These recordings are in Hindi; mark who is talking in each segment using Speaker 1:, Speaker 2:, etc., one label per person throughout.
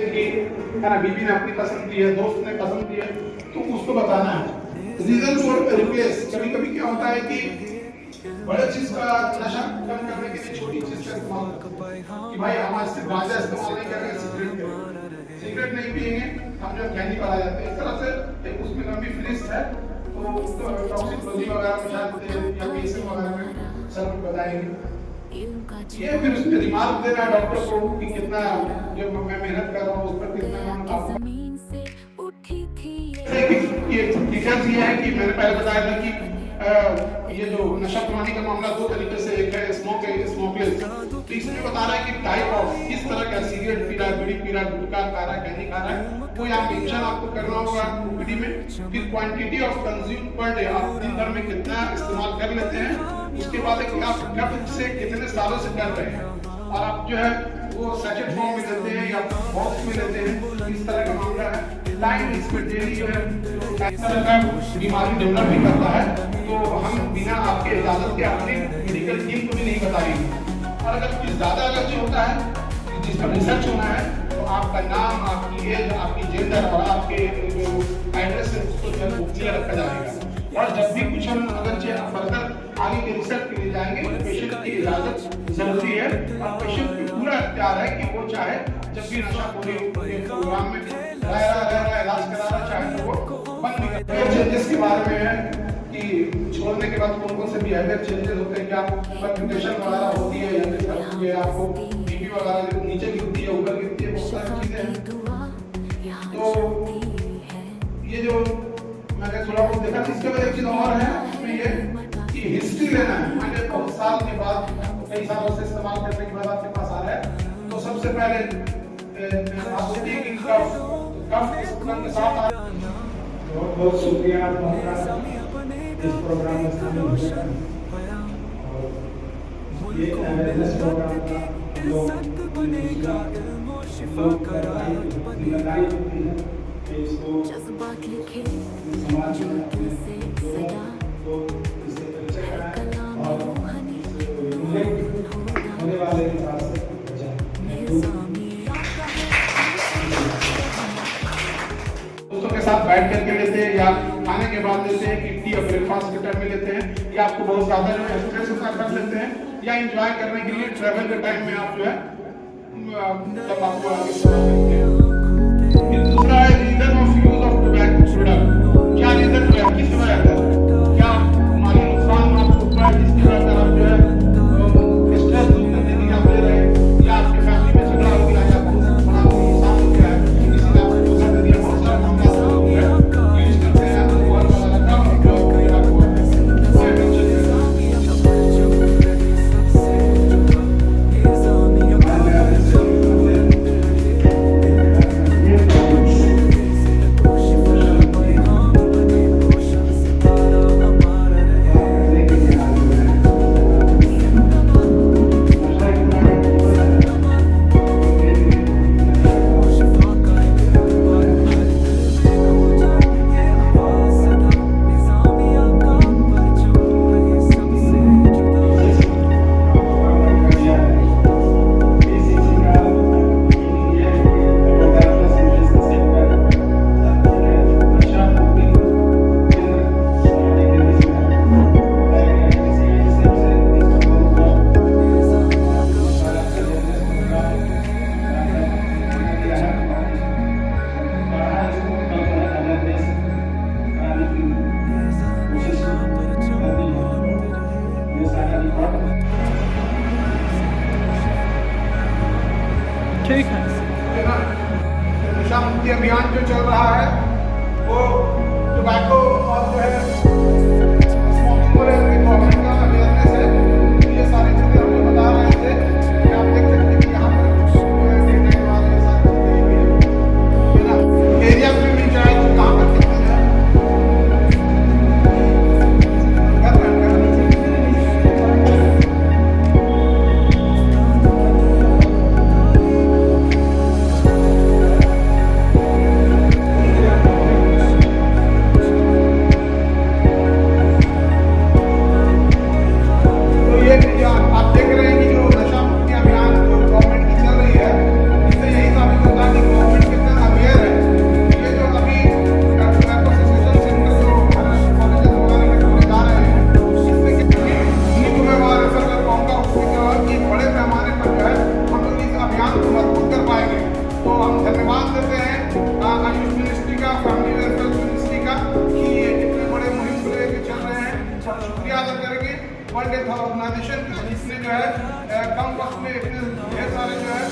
Speaker 1: कि है ना, बीवी ने अपनी पसंद की है, दोस्त ने पसंद की है, तो उसको बताना है। रीजन फॉर रिप्लेस, कभी कभी क्या होता है कि बड़े चीज का नशा कम करने के लिए छोटी चीज का इस्तेमाल करते हैं कि भाई हम सिर्फ गांजा इस्तेमाल नहीं कर रहे, सिगरेट नहीं पिएंगे, हम जो कैंडी पर आ जाते हैं। इस तरह से एक उसमें लंबी लिस्ट है, तो टॉक्सिकोलॉजी वगैरह में शायद या केसिंग वगैरह में सर बताएंगे। ये फिर उस पर रिमार्क देना डॉक्टर को कि कितना जो मैं मेहनत कर रहा हूँ उस पर कितना ये डिफरेंस ये है कि मैंने पहले बताया था कि ये जो नशा प्रमाणी का मामला दो तरीके से, एक है स्मोकलेस, तो इसमें बता रहा है कि टाइप ऑफ किस तरह का सिगरेट पी रहा है, बीड़ी पी रहा है, गुटखा खा रहा है, कैंडी खा रहा है, वो यहाँ मेंशन आपको करना होगा ओपीडी में। फिर quantity of consume per day, आप दिन भर में कितना इस्तेमाल कर लेते हैं, उसके बाद है कि आप कब से कितने सालों से कर रहे हैं, और आप जो है वो सैचेट फॉर्म में लेते हैं या बॉक्स में लेते हैं, इस तरह का मामला है। टाइम इसमें डेली जो है कैंसर का बीमारी डेवलप भी करता है, तो हम बिना आपके इजाजत के अपनी मेडिकल टीम को भी नहीं बताएंगे। और अगर कुछ ज्यादा अलग जो होता है जिस पर रिसर्च होना है, तो आपका नाम, आपकी एज, आपकी जेंडर और आपके जो एड्रेस है उसको जो है क्लियर रखा जाएगा। और जब भी कुछ हम अगर फर्दर आगे के रिसर्च के लिए जाएंगे तो पेशेंट की इजाजत जरूरी है, और पेशेंट को पूरा इख्तियार है कि वो चाहे जब भी नशा प्रोग्राम में रह रहा इलाज करा रहा, चाहे तो वो बंद भी कर। चेंजेस के बारे में है कि छोड़ने के बाद कौन कौन से बिहेवियर चेंजेस होते हैं, क्या फ्लक्चुएशन वगैरह होती है या फिर होती है, आपको बीपी वगैरह नीचे गिरती है, ऊपर गिरती है, बहुत सारी चीजें हैं। तो ये जो मैंने थोड़ा बहुत देखा, इसके बाद एक चीज और है उसमें ये कि हिस्ट्री लेना है। मैंने बहुत साल के बाद, कई सालों से इस्तेमाल करने के बाद आपके पास आ रहा है, तो सबसे पहले आप देखिए कि कब इस प्रोग्राम के साथ आ।
Speaker 2: बहुत बहुत शुक्रिया आपका इस प्रोग्राम में शामिल होने का, और ये अवेयरनेस प्रोग्राम का लोग जिम्मेदारी होती है कि इसको समाज में तो इससे परिचय कराएं और होने वाले विकास से
Speaker 1: दोस्तों के साथ बैठ करके लेते हैं या खाने के बाद लेते हैं कि टी या ब्रेकफास्ट के टाइम में लेते हैं, या आपको बहुत ज्यादा जो है स्ट्रेस होता कर लेते हैं, या एंजॉय करने के लिए ट्रैवल के टाइम में आप जो है जब आपको आगे करते हैं। फिर दूसरा है reason of use of tobacco product. क्या रीजन है, किस वजह से, क्या हमारे नुकसान आपको हुआ है जिसकी वजह से आप जो है स्ट्रेस दूर करने के लिए आप ले रहे हैं, या आपके फैमिली में झगड़ा हो गया, या आपको बड़ा नुकसान हो गया है, किसी ने आपको धोखा दे दिया, बहुत सारा मामला हो गया है, यूज करते हैं तो बहुत वाला लगता है आपको
Speaker 2: ठीक है
Speaker 1: ना। नशा मुक्ति अभियान जो चल रहा है वो टोबैको और जो है स्मोकिंग को लेकर गवर्नमेंट का अवेयरनेस है। ये सारी चीजें हम लोग बता रहे थे कि आप देख सकते हैं कि यहाँ पर एरिया में भी जाए तो कहाँ पर कितने तो हम धन्यवाद देते हैं आयुष मिनिस्ट्री का, फैमिली वेलफेयर मिनिस्ट्री का कि ये इतने बड़े मुहिम को लेकर चल रहे हैं। और शुक्रिया अदा करेंगे वर्ल्ड हेल्थ ऑर्गेनाइजेशन जिसने जो है कम वक्त में इतने ढेर सारे जो है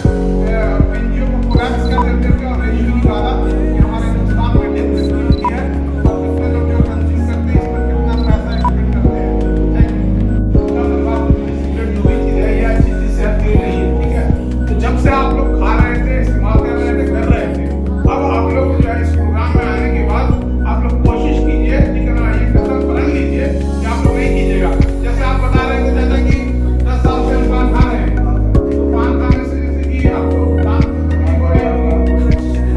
Speaker 1: एनजीओ को कोलैप्स कर देते हैं और रेशियो निकाला कि हमारे हिंदुस्तान में डेथ कितनी होती है और कितने लोग जो कंज्यूम करते हैं, इसमें कितना पैसा एक्सपेंड करते हैं। सिगरेट जो भी चीज़ है ये अच्छी चीज़ सेहत के लिए नहीं है, ठीक है। तो जब से आप लोग खा रहे थे, इस्तेमाल कर रहे थे, अब आप लोग जो है इस प्रोग्राम में आने के बाद आप लोग कोशिश कीजिए, ठीक है ना, ये कदम प्रण लीजिए कि आप लोग नहीं कीजिएगा। जैसे आप बता रहे थे जैसा कि 10 साल से हम पान खा रहे हैं, तो पान खाने से जैसे कि आपको दांत की तकलीफ हो रही होगी,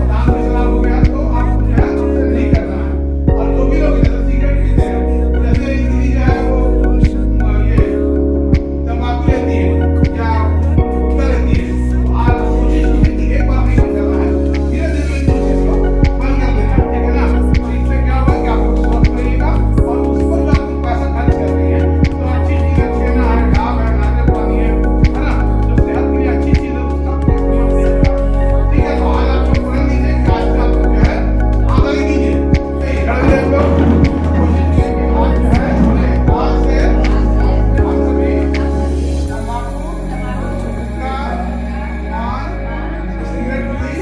Speaker 1: दांत में शराब हो गया तो आपको जो है हमसे नहीं करना है। और जो भी लोग जैसे सिगरेट पीते हैं, जैसे दीदी जो है वो ये तंबाकू लेती है या गुटखा लेती है, तो आप कोशिश कीजिए कि एक बार नहीं बंद करना है, धीरे धीरे इन चीज़ को बंद कर देना है, ठीक है ना। तो इससे क्या होगा कि आप लोग स्वस्थ रहिएगा और उस पर जो आप पैसा खर्च कर रही हैं तो अच्छी चीज़ें, छेना है, डाब है, नारियल पानी है ना, जो सेहत के लिए अच्छी चीज़ है उसका इस्तेमाल कीजिएगा, ठीक है। तो आज आप लोग प्रण लीजिए कि आज से आप लोग जो है आधा ही कीजिए, घर में हम लोग कोशिश कीजिए कि आज जो है आज से हम सभी तंबाकू, गुटखा, पान, सिगरेट, बीड़ी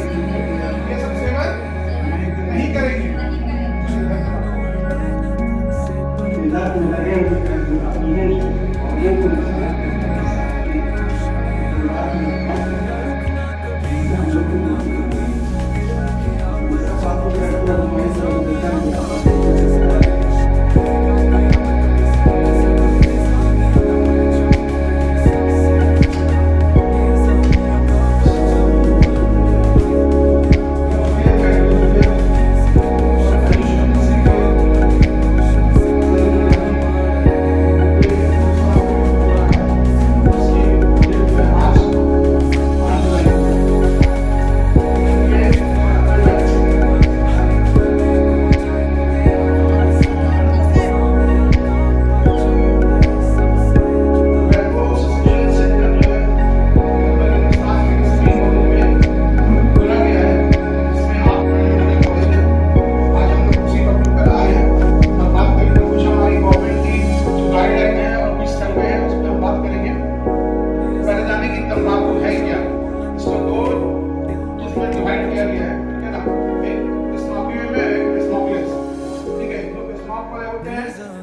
Speaker 1: ये सब सेवन नहीं करेंगे।
Speaker 2: इधर में लगे अपने और ये तो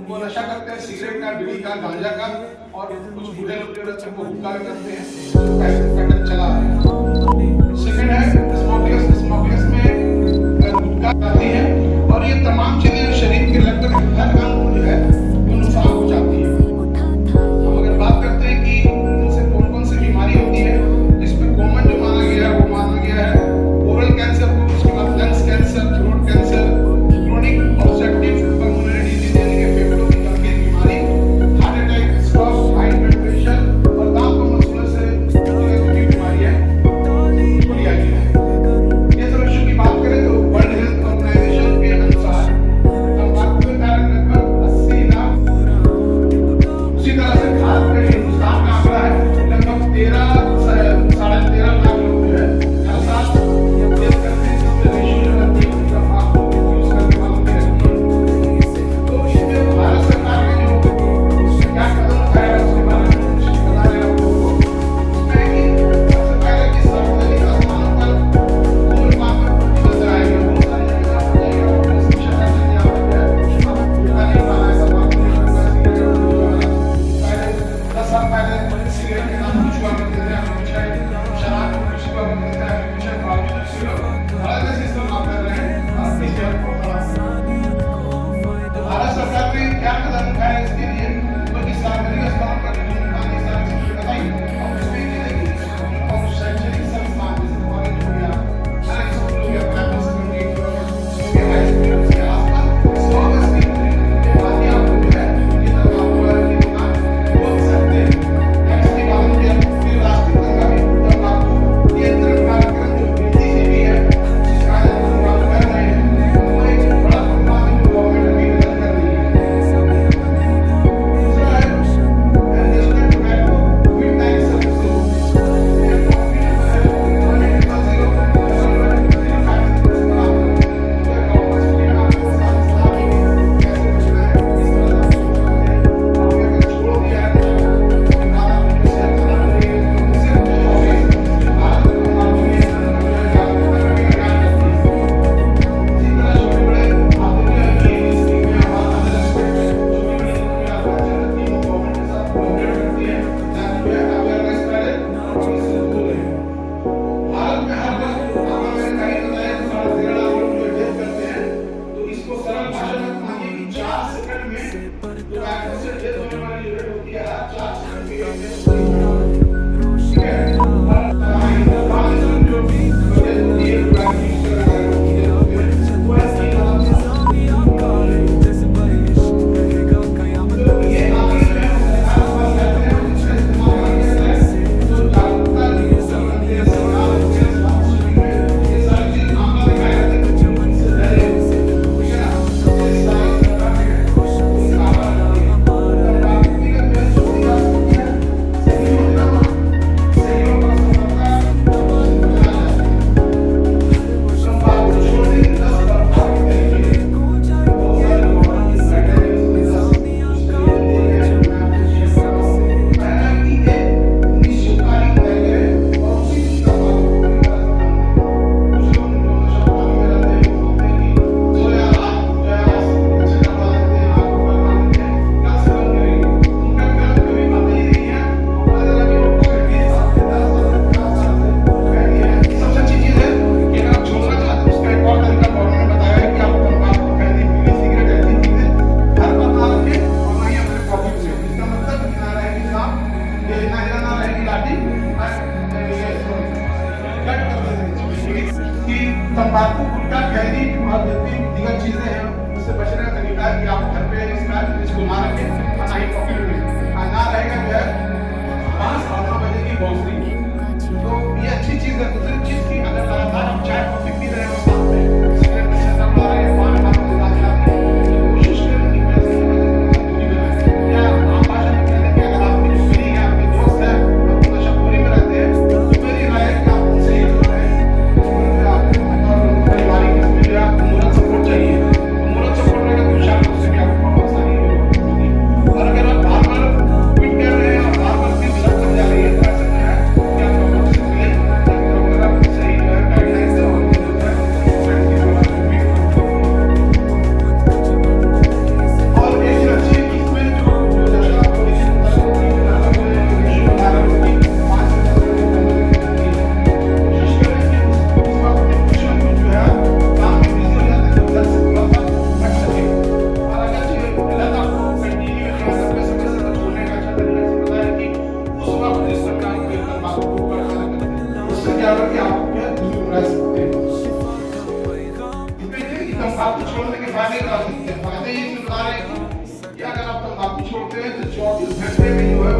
Speaker 2: वो नशा करते हैं सिगरेट का, बीड़ी का, गांजा का, और कुछ बूढ़े लोग जो रहते हैं वो हुक्का भी करते हैं, पैटर्न चला रहे हैं। सेकंड है स्मोकलेस में गुटखा खाती है और ये तमाम चीजें शरीर के लगभग हर अंग को जो है वो नुकसान पहुंचाती है। हम अगर बात करते हैं कि इनसे कौन कौन सी बीमारी होती है, जिसमें कॉमन जो माना गया है वो माना गया है ओरल कैंसर को, उसके बाद lungs cancer, throat cancer, chronic obstructive pulmonary disease यानी कि फेफड़ों की गंभीर बीमारी, heart attack, stroke, high blood pressure और दांत और मसूड़ों से जुड़ी बीमारी है, उसको लिया गया है।
Speaker 1: कि तंबाकू, गुटखा, खैनी और जितनी दीगर चीजें हैं उससे बचने का तरीका है कि आप घर पे इसको ना रखें और ना ही पॉकेट में ना रहेगा जो है 5 और 9 बजे की बाउंड्री। तो ये अच्छी चीज है। दूसरी चीज की अगर लगातार हम चाय कॉफी पी रहे हो साथ में सिगरेट में से दम ला रहे हैं, पान खाते हैं जाते जाते, तो कोशिश करें कि पैसे दूरी बनाएं। या आम भाषा में कहते हैं कि अगर आपकी जो पीढ़ी है, आपके दोस्त है, आपकी नशाखोरी में रहते हैं, तो मेरी राय है कि आप उनसे ही दूर रहें। और पारिवारिक स्थिति में आपको मोरल सपोर्ट चाहिए, तो मोरल सपोर्ट रहेगा तो शायद उससे भी आपको बहुत आसानी होगी। और अगर आप बार-बार क्विट कर रहे हैं और बार-बार फिर लत लग जा रही है, तो ऐसा है कि आप डॉक्टर से मिलें ताकि डॉक्टर आपको सही जो है गाइडलाइंस दें और जो है ट्रीटमेंट की जो है और एक अच्छी इसमें जो नशा पॉलिसी होता है कि इशू आ रहा है कि 5 से 10 मिनट कोशिश करें कि उस वक्त डिप्रेशन को जो है काम में बिजी हो जाते हैं तो लत से थोड़ा सा बच सके। और अगर ये लत आपको कंटिन्यू है, लंबे समय से छोड़ने का अच्छा तरीका से पता है कि उस वक्त जिस प्रकार के तंबाकू को खाना करते हैं उससे क्या होगा कि आप जो है दूर रह सकते हैं। इसमें ये तंबाकू छोड़ने के फायदे क्या हो सकते हैं? फायदे ये बता रहे हैं कि अगर आप तंबाकू छोड़ते हैं तो 24 घंटे में जो है